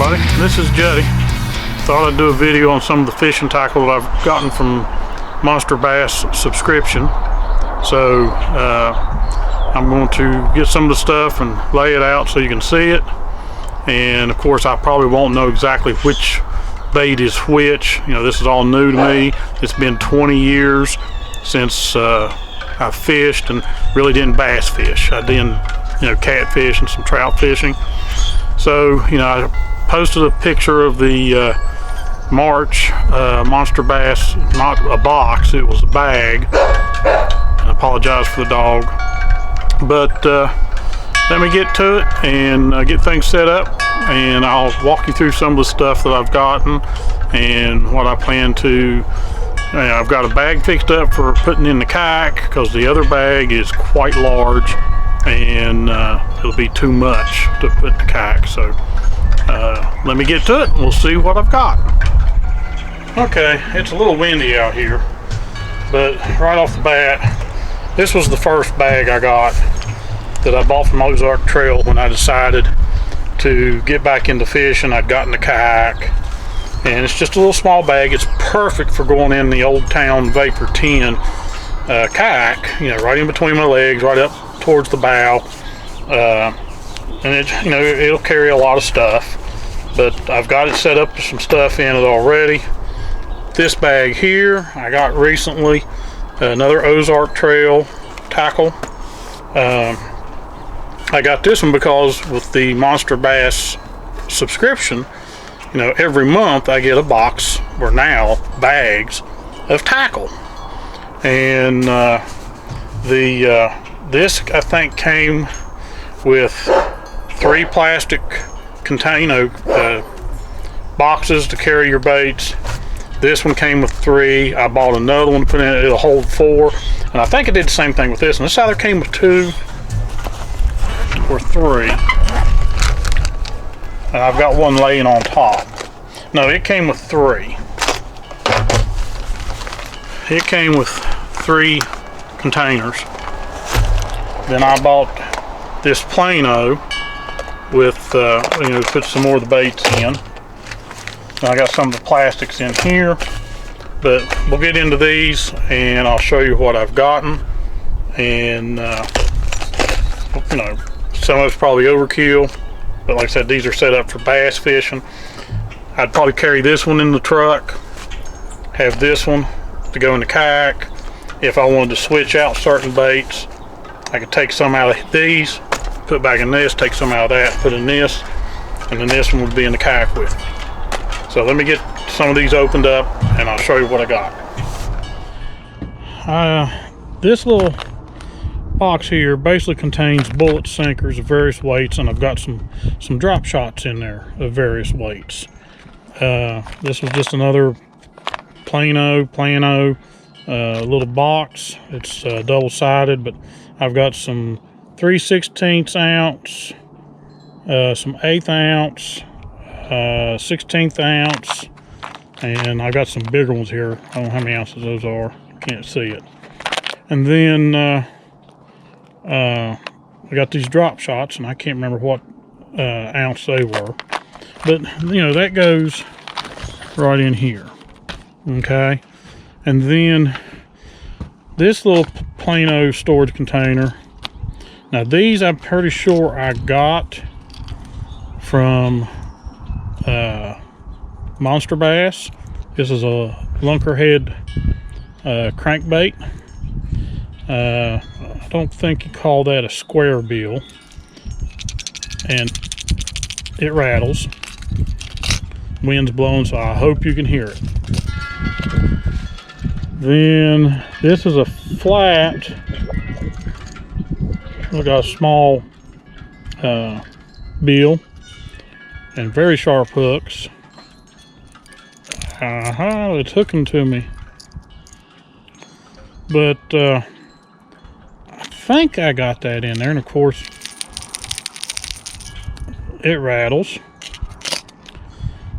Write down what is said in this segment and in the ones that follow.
everybody, this is Juddy. Thought I'd do a video on some of the fishing tackle that I've gotten from Monster Bass subscription. So I'm going to get some of the stuff and lay it out so you can see it. And of course I probably won't know exactly which bait is which. You know, this is all new to me. It's been 20 years since I fished and really didn't bass fish. I did, catfish and some trout fishing. So, I posted a picture of the March Monster Bass, not a box, it was a bag. I apologize for the dog. But let me get to it and get things set up, and I'll walk you through some of the stuff that I've gotten and what I plan to. I've got a bag fixed up for putting in the kayak because the other bag is quite large and it'll be too much to put in the kayak. So let me get to it and we'll see what I've got. Okay, it's a little windy out here, but right off the bat, this was the first bag I got that I bought from Ozark Trail when I decided to get back into fishing. I'd gotten the kayak, and it's just a little small bag. It's perfect for going in the Old Town Vapor 10 kayak, right in between my legs, right up towards the bow. And it'll carry a lot of stuff, but I've got it set up with some stuff in it already. This bag here I got recently, another Ozark Trail tackle. I got this one because with the Monster Bass subscription, every month I get a box, or now bags, of tackle. And this I think came with 3 plastic boxes to carry your baits. This one came with 3. I bought another one to put in it. It'll hold 4. And I think I did the same thing with this one. This either came with 2 or 3. And I've got one laying on top. No, it came with 3. It came with 3 containers. Then I bought this Plano with, put some more of the baits in. I got some of the plastics in here, but we'll get into these and I'll show you what I've gotten. And some of it's probably overkill, but like I said, these are set up for bass fishing. I'd probably carry this one in the truck, have this one to go in the kayak. If I wanted to switch out certain baits, I could take some out of these, put back in this, take some out of that, put in this, and then this one would be in the kayak with me. So let me get some of these opened up and I'll show you what I got. This little box here basically contains bullet sinkers of various weights, and I've got some drop shots in there of various weights. This was just another Plano little box. It's double-sided, but I've got some 3/16 ounce, some 1/8 ounce, 16th ounce, and I've got some bigger ones here. I don't know how many ounces those are, can't see it. And then I got these drop shots, and I can't remember what ounce they were, but that goes right in here. Okay, and then this little Plano storage container. Now these I'm pretty sure I got from Monster Bass. This is a lunkerhead crankbait. I don't think you call that a square bill, and it rattles. Wind's blowing, so I hope you can hear it. Then this is a flat. We got a small bill and very sharp hooks. It's hooking to me. But I think I got that in there, and of course it rattles.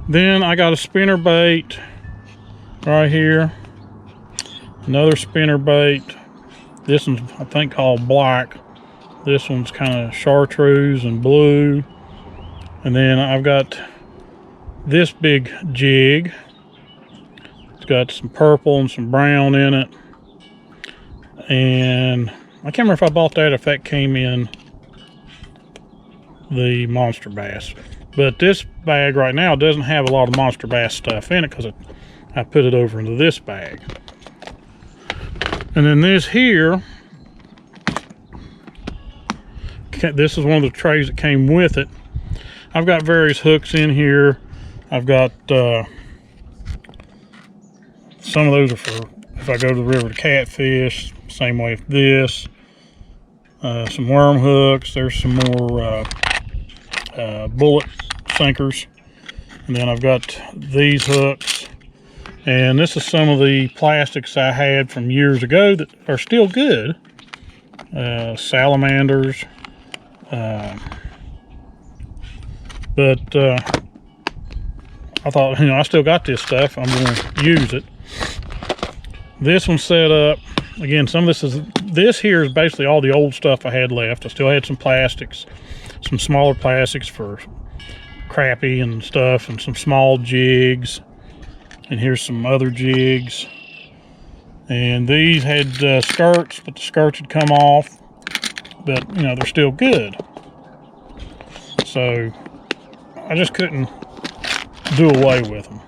Then I got a spinnerbait right here. Another spinnerbait. This one's I think called black. This one's kind of chartreuse and blue. And then I've got this big jig. It's got some purple and some brown in it. And I can't remember if I bought that or if that came in the Monster Bass. But this bag right now doesn't have a lot of Monster Bass stuff in it because I put it over into this bag. And then this here, this is one of the trays that came with it. I've got various hooks in here. I've got some of those are for if I go to the river to catfish. Same way with this. Some worm hooks. There's some more bullet sinkers. And then I've got these hooks. And this is some of the plastics I had from years ago that are still good. Salamanders. But I thought, I still got this stuff. I'm going to use it. This one's set up. Again, this here is basically all the old stuff I had left. I still had some plastics, some smaller plastics for crappie and stuff, and some small jigs. And here's some other jigs. And these had skirts, but the skirts had come off. But, they're still good. So, I just couldn't do away with them.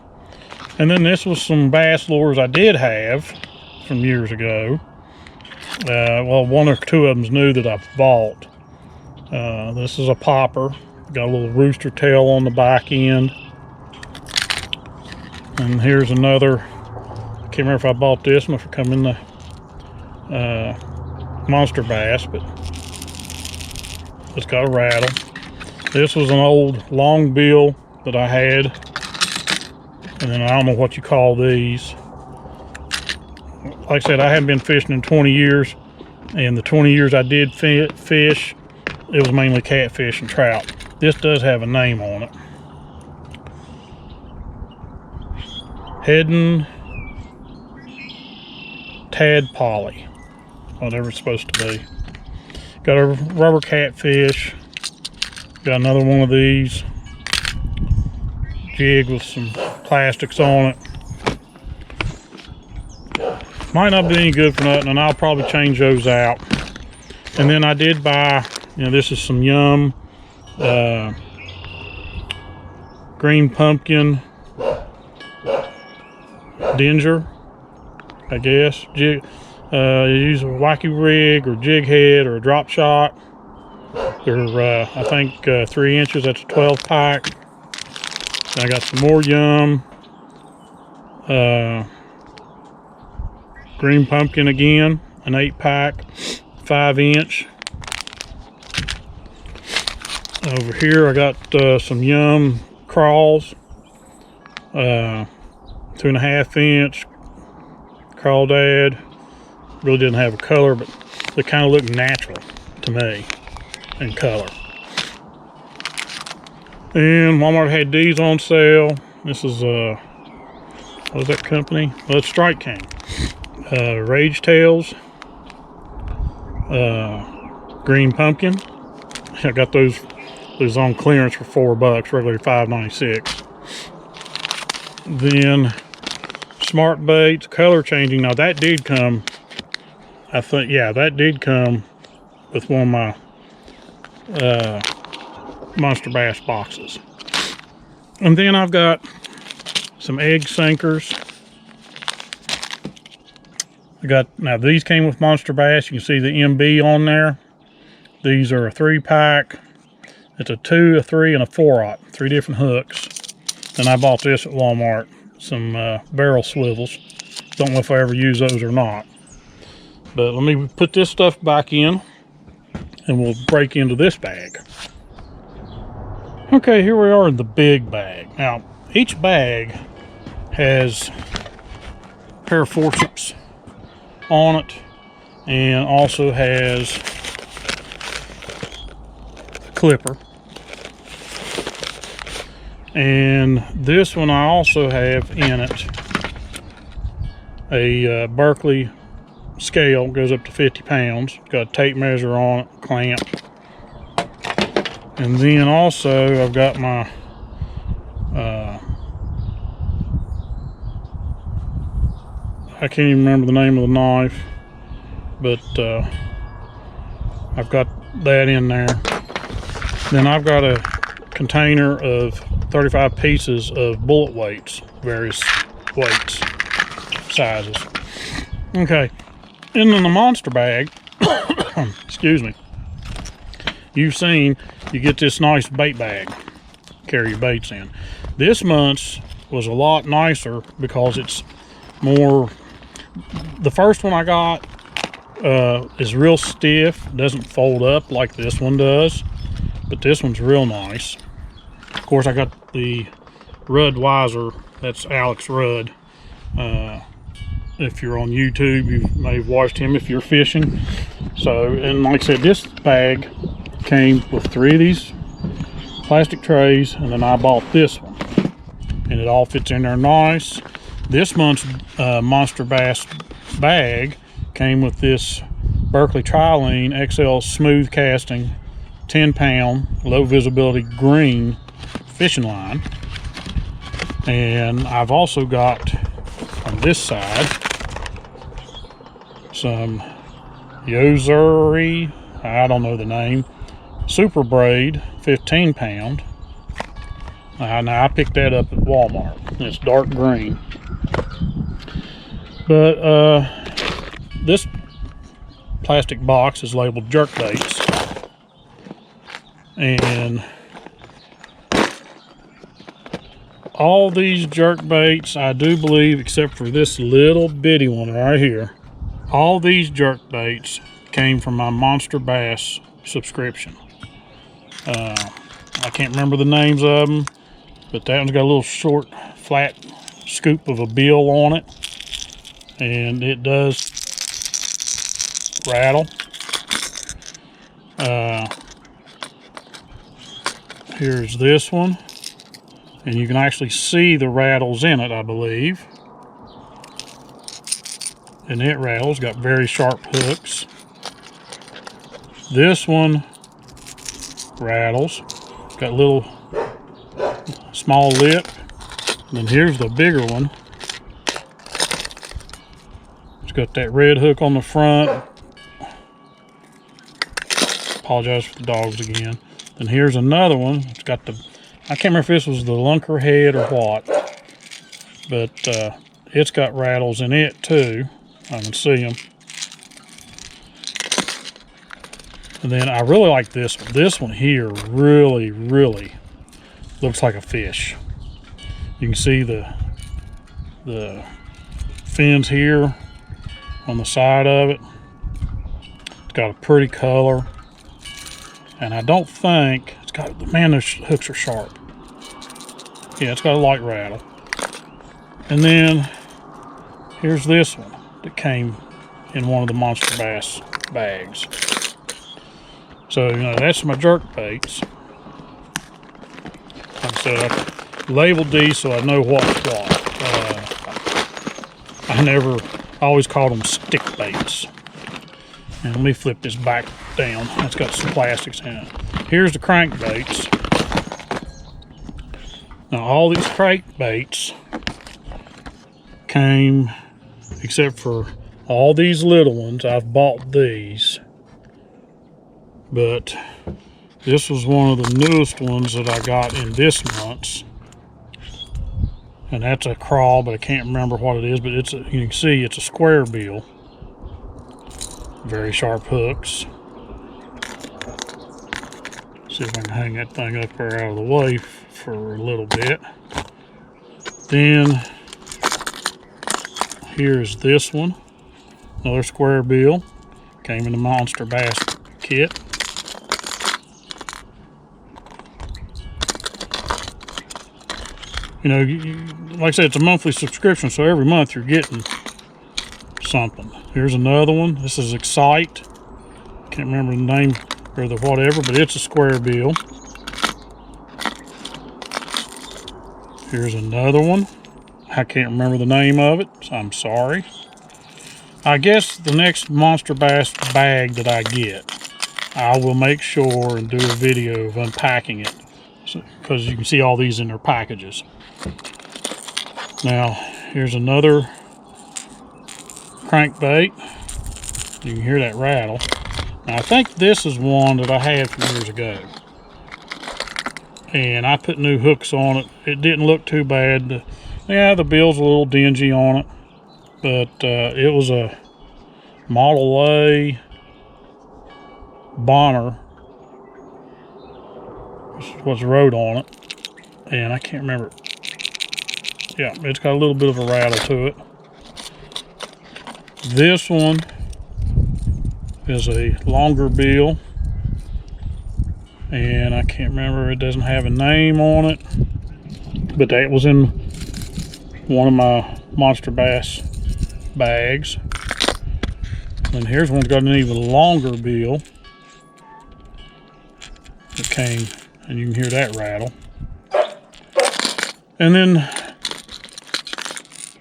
And then this was some bass lures I did have from years ago. Well, one or two of them's new that I've bought. This is a popper. Got a little rooster tail on the back end. And here's another. I can't remember if I bought this one, if it come in the Monster Bass, but it's got a rattle. This was an old long bill that I had. And then I don't know what you call these. Like I said, I haven't been fishing in 20 years. And the 20 years I did fish, it was mainly catfish and trout. This does have a name on it. Heading Tadpolly, whatever it's supposed to be. Got a rubber catfish. Got another one of these. Jig with some plastics on it. Might not be any good for nothing, and I'll probably change those out. And then I did buy, this is some Yum green pumpkin Dinger, I guess. Jig, you use a wacky rig or jig head or a drop shot. They're I think 3 inches. That's a 12 pack. I got some more Yum green pumpkin again, an 8 pack, 5 inch. Over here I got some Yum crawls, 2.5 inch crawdad. Really didn't have a color, but they kind of look natural to me in color. And Walmart had these on sale. This is what is that company? Well, it's Strike King. Rage Tails, green pumpkin. I got those on clearance for $4, regularly $5.96. Then Smart Baits, color changing. Now that did come, I think, yeah, that did come with one of my Monster Bass boxes. And then I've got some egg sinkers. Now these came with Monster Bass. You can see the MB on there. These are a 3-pack. It's a 2, a 3, and a 4-aught. 3 different hooks. And I bought this at Walmart. Some barrel swivels. Don't know if I ever use those or not. But let me put this stuff back in, and we'll break into this bag. Okay, here we are in the big bag. Now, each bag has a pair of forceps on it, and also has a clipper. And this one I also have in it a Berkeley scale, goes up to 50 pounds. Got a tape measure on it, clamp. And then also I've got my I can't even remember the name of the knife, but I've got that in there. Then I've got a container of 35 pieces of bullet weights, various weights, sizes. Okay, and in the monster bag, excuse me, you've seen you get this nice bait bag, carry your baits in. This month's was a lot nicer because it's more, the first one I got is real stiff, doesn't fold up like this one does, but this one's real nice. Of course, I got the Rudd Weiser, that's Alex Rudd. If you're on YouTube, you may have watched him if you're fishing. So, and like I said, this bag came with 3 of these plastic trays, and then I bought this one. And it all fits in there nice. This month's Monster Bass bag came with this Berkley Trilene XL smooth casting 10-pound low visibility green fishing line. And I've also got on this side some Yozuri, I don't know the name, Super Braid 15-pound. Now I picked that up at Walmart. It's dark green. But this plastic box is labeled jerk baits. And all these jerk baits, I do believe, except for this little bitty one right here, all these jerk baits came from my Monster Bass subscription. I can't remember the names of them, but that one's got a little short, flat scoop of a bill on it, and it does rattle. Here's this one, and you can actually see the rattles in it, I believe. And it rattles, got very sharp hooks. This one rattles, got a little small lip. And then here's the bigger one. It's got that red hook on the front. Apologize for the dogs again. Then here's another one. It's got the, I can't remember if this was the lunker head or what, but it's got rattles in it too. I can see them. And then I really like this one. This one here really, really looks like a fish. You can see the fins here on the side of it. It's got a pretty color. And I don't think, it's got, man, those hooks are sharp. Yeah, it's got a light rattle. And then here's this one that came in one of the Monster Bass bags. So, you know, that's my jerk baits. Like I said, I labeled these so I know what's what. I always called them stick baits. And let me flip this back down. That's got some plastics in it. Here's the crankbaits. Now, all these crankbaits came, except for all these little ones, I've bought these. But this was one of the newest ones that I got in this month's. And that's a crawl, but I can't remember what it is. But it's you can see it's a square bill. Very sharp hooks. See if I can hang that thing up there out of the way for a little bit. Then here's this one. Another square bill. Came in the Monster Bass kit. You know, like I said, it's a monthly subscription, so every month you're getting something. Here's another one. This is Excite. Can't remember the name or the whatever, but it's a square bill. Here's another one. I can't remember the name of it, so I'm sorry. I guess the next Monster Bass bag that I get, I will make sure and do a video of unpacking it, because you can see all these in their packages. Now, here's another crankbait. You can hear that rattle. Now, I think this is one that I had from years ago. And I put new hooks on it. It didn't look too bad. Yeah, the bill's a little dingy on it. But it was a Model A Bonner. This is what's wrote on it. And I can't remember. Yeah, it's got a little bit of a rattle to it. This one is a longer bill. And I can't remember, it doesn't have a name on it. But that was in one of my Monster Bass bags. And here's one that's got an even longer bill. It came, and you can hear that rattle. And then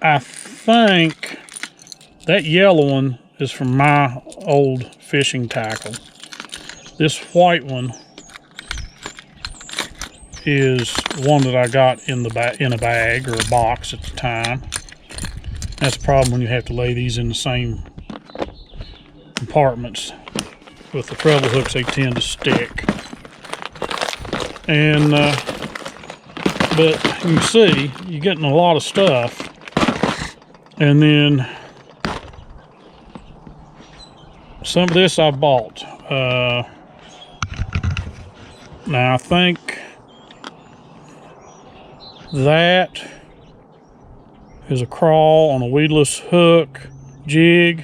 I think that yellow one is from my old fishing tackle. This white one is one that I got in a bag or a box at the time. That's the problem when you have to lay these in the same compartments. With the treble hooks, they tend to stick. And but you can see you're getting a lot of stuff. And then some of this I bought. Now I think that is a crawl on a weedless hook jig.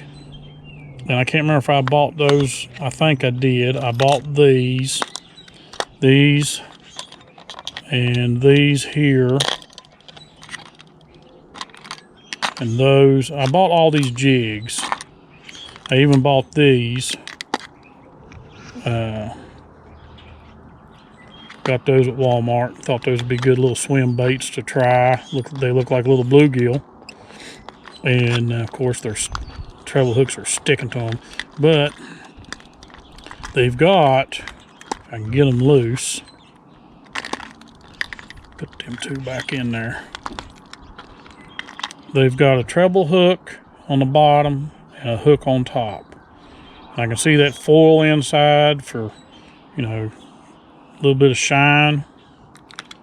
And I can't remember if I bought those. I think I did. I bought these, and these here, and those. I bought all these jigs. I even bought these. Got those at Walmart. Thought those would be good little swim baits to try. They look like little bluegill. And of course their treble hooks are sticking to them. But they've got, if I can get them loose, put them two back in there. They've got a treble hook on the bottom and a hook on top. And I can see that foil inside for, you know, a little bit of shine.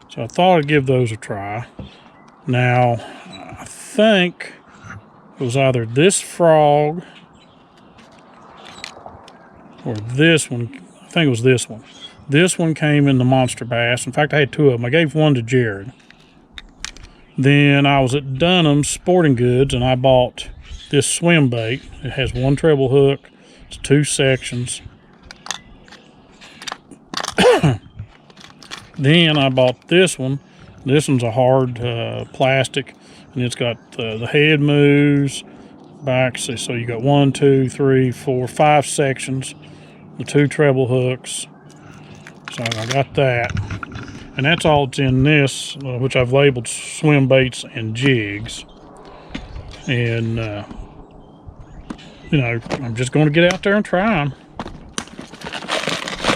So I thought I'd give those a try. Now, I think it was either this frog or this one. I think it was this one. This one came in the Monster Bass. In fact, I had two of them. I gave one to Jared. Then I was at Dunham's Sporting Goods and I bought this swim bait. It has one treble hook. It's two sections. Then I bought this one. This one's a hard plastic, and it's got the head moves back. So you got 1, 2, 3, 4, 5 sections, the two treble hooks. So I got that, and that's all that's in this, which I've labeled swim baits and jigs. And you know, I'm just going to get out there and try them.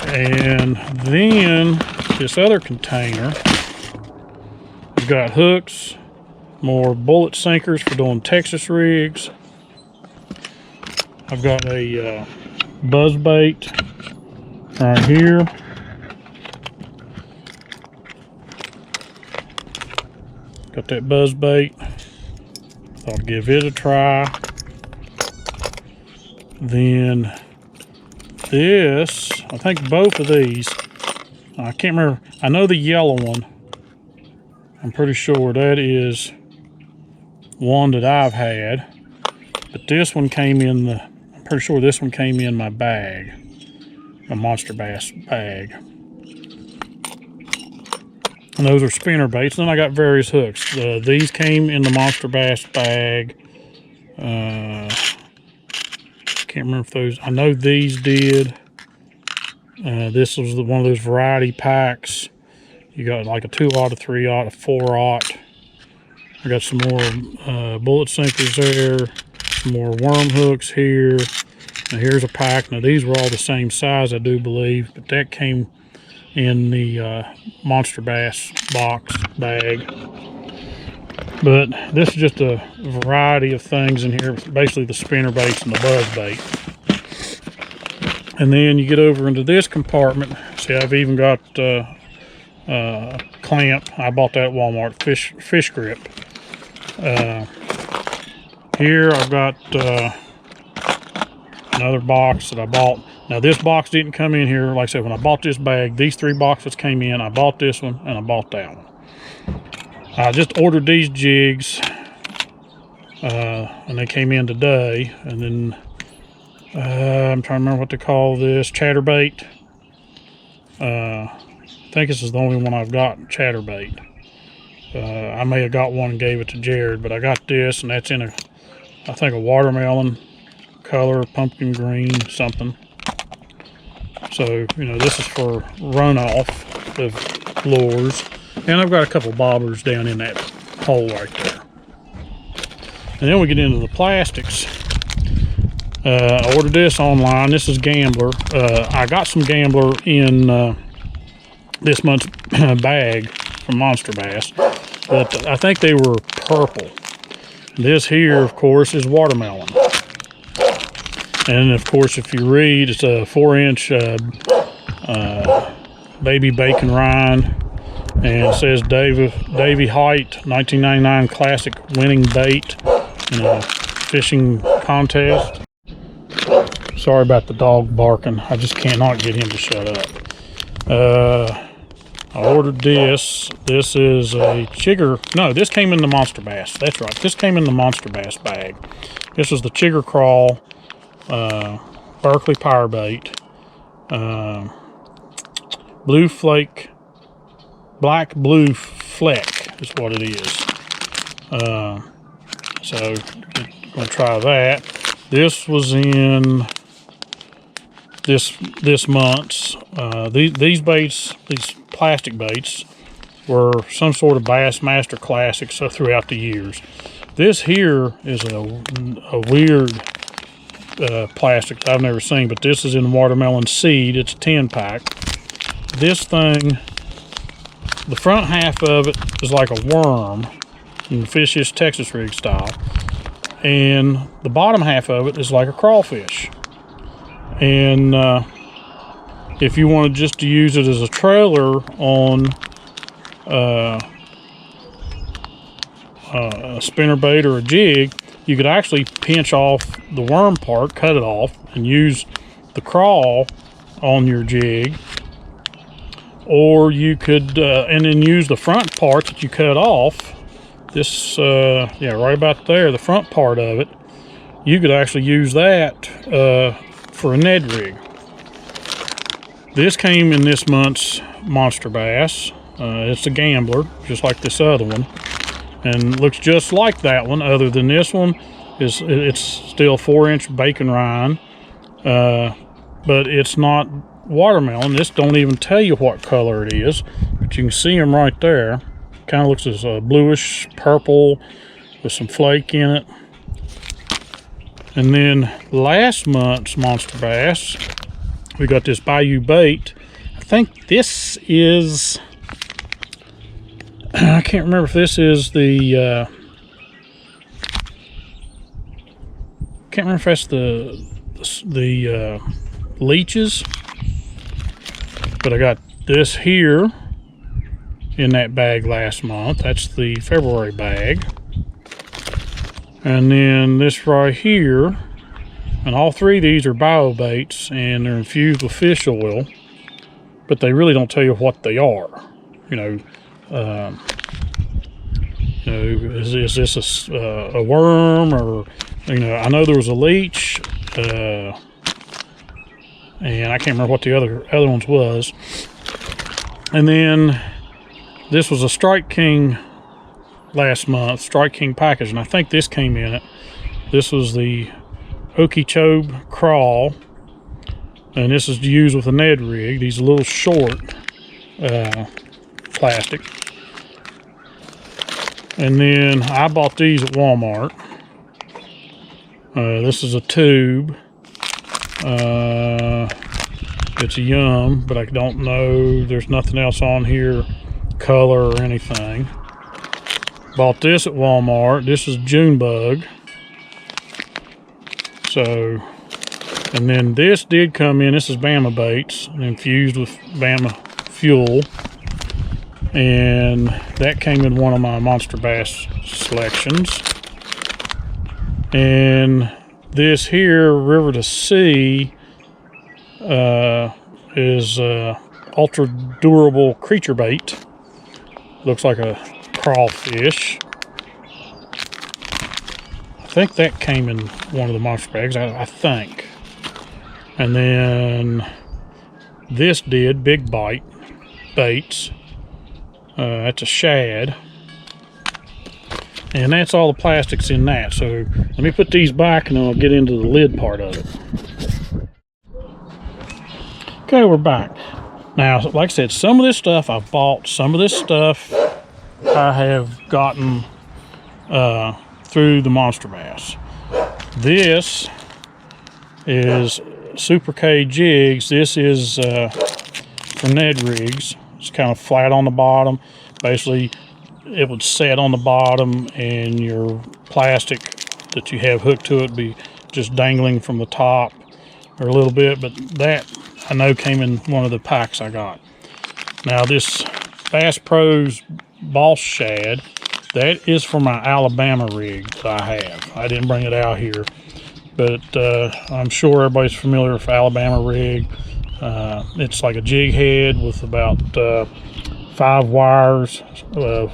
And then this other container, we've got hooks, more bullet sinkers for doing Texas rigs. I've got a buzz bait right here. Got that buzz bait. Thought I'd give it a try. Then this, I think both of these, I can't remember. I know the yellow one. I'm pretty sure that is one that I've had. But this one came in the, I'm pretty sure this one came in my bag. My Monster Bass bag. And those are spinnerbaits. Then I got various hooks. These came in the Monster Bass bag. Can't remember if those, I know these did. This was one of those variety packs. You got like a 2-aught, a 3-aught, a 4-aught. I got some more bullet sinkers there, some more worm hooks here. Now here's a pack. Now these were all the same size, I do believe, but that came in the Monster Bass box bag. But this is just a variety of things in here, basically the spinnerbaits and the buzz bait. And then you get over into this compartment. See, I've even got clamp. I bought that at Walmart, fish grip. Here I've got another box that I bought. Now this box didn't come in here. Like I said, when I bought this bag, these 3 boxes came in. I bought this one and I bought that one. I just ordered these jigs and they came in today. And then I'm trying to remember what to call this, chatterbait. I think this is the only one I've got, chatterbait. I may have got one and gave it to Jared, but I got this, and that's in a, I think, a watermelon color, pumpkin green, something. So, you know, this is for runoff of lures. And I've got a couple bobbers down in that hole right there. And then we get into the plastics. I ordered this online. This is Gambler. I got some Gambler in this month's bag from Monster Bass, but I think they were purple. This here, of course, is watermelon. And of course, if you read, it's a 4-inch baby bacon rind, and it says Davy Height 1999 classic winning bait in a fishing contest. Sorry about the dog barking. I just cannot get him to shut up. I ordered this. This is a chigger. No, this came in the Monster Bass. That's right. This came in the Monster Bass bag. This is the Chigger Crawl Berkeley Power Bait. Blue Flake. Black Blue Fleck is what it is. So, I'm going to try that. This was in this month's. These baits, these plastic baits, were some sort of Bassmaster classics throughout the years. This here is a weird plastic I've never seen, but this is in watermelon seed. It's a 10-pack. This thing, the front half of it is like a worm in the Fishiest Texas rig style, and the bottom half of it is like a crawfish. And if you wanted just to use it as a trailer on a spinnerbait or a jig, you could actually pinch off the worm part, cut it off, and use the crawl on your jig. Or you could, and then use the front part that you cut off. This, yeah, right about there, the front part of it. You could actually use that for a Ned rig. This came in this month's Monster Bass. It's a Gambler, just like this other one, and looks just like that one, other than this one it's still 4-inch bacon rind, but it's not watermelon. This don't even tell you what color it is, but you can see them right there. Kind of looks as a bluish purple with some flake in it. And then last month's Monster Bass, we got this Bayou bait. I think this is, I can't remember if this is the, can't remember if that's the leeches, but I got this here in that bag last month. That's the February bag. And then this right here, and all 3 of these are bio baits, and they're infused with fish oil, but they really don't tell you what they are. You know, is this a worm, or, you know, I know there was a leech, and I can't remember what the other ones was. And then this was a Strike King last month, Strike King package, and I think this came in it. This was the Okeechobee Crawl, and this is used with a Ned rig. These are a little short plastic. And then I bought these at Walmart. This is a tube. It's a Yum, but I don't know, there's nothing else on here, color or anything. Bought this at Walmart. This is June bug. So, and then this did come in. This is Bama baits, infused with Bama fuel. And that came in one of my Monster Bass selections. And this here, River to Sea, is ultra durable creature bait. Looks like a crawfish. I think that came in one of the monster bags, I think. And then this did Big Bite Baits. That's a shad. And that's all the plastics in that. So let me put these back and then I'll get into the lid part of it. Okay, we're back. Now, like I said, some of this stuff I've bought. Some of this stuff I have gotten through the Monster Bass. This is Super K jigs. This is from Ned Rigs. It's kind of flat on the bottom. Basically, it would set on the bottom and your plastic that you have hooked to it be just dangling from the top or a little bit, but that I know came in one of the packs I got. Now this Bass Pros Boss Shad, that is for my Alabama rig that I have. I didn't bring it out here, but I'm sure everybody's familiar with Alabama rig. It's like a jig head with about 5 wires,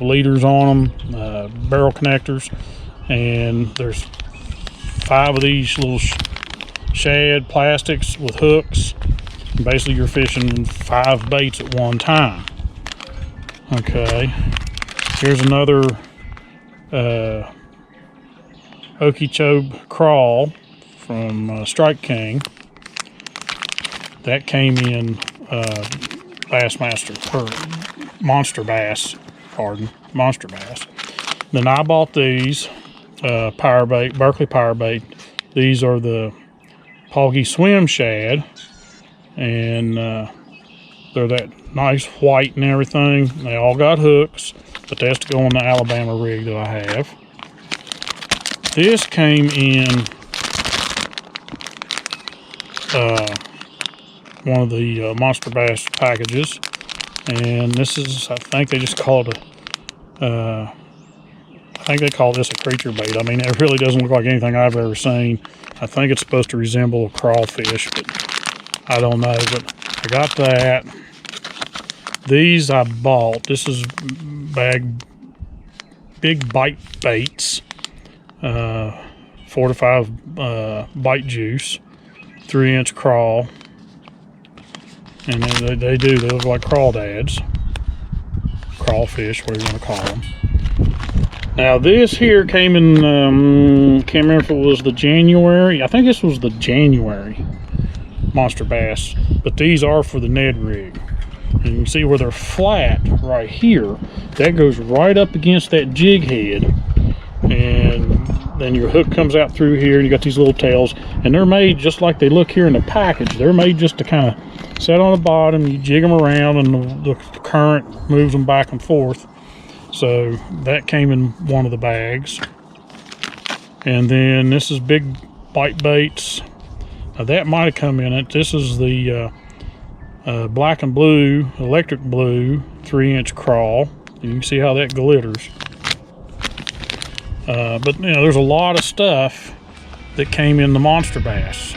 leaders on them, barrel connectors, and there's 5 of these little shad plastics with hooks. And basically you're fishing 5 baits at one time. Okay, here's another Okeechobee crawl from Strike King. That came in Bassmaster, or Monster Bass, pardon, Monster Bass. Then I bought these power bait, Berkeley power bait. These are the Poggy Swim Shad, and they're that nice white and everything. They all got hooks, but that's to go on the Alabama rig that I have. This came in one of the Monster Bass packages, and this is, I think they just call it a, I think they call this a creature bait. I mean, it really doesn't look like anything I've ever seen. I think it's supposed to resemble a crawfish, but I don't know. But I got that. These I bought. This is Big Bite Baits, 4 to 5 bite juice, 3-inch crawl, and they look like crawdads, crawfish, whatever you want to call them. Now this here came in, can't remember if it was the January, I think this was the January Monster Bass, but these are for the Ned rig. And you can see where they're flat right here. That goes right up against that jig head, and then your hook comes out through here, and you got these little tails, and they're made just like they look here in the package. They're made just to kind of set on the bottom, you jig them around, and the current moves them back and forth. So that came in one of the bags. And then this is Big Bite Baits. Now that might have come in it. This is the black and blue, electric blue, 3-inch crawl. And you can see how that glitters. But you know, there's a lot of stuff that came in the Monster Bass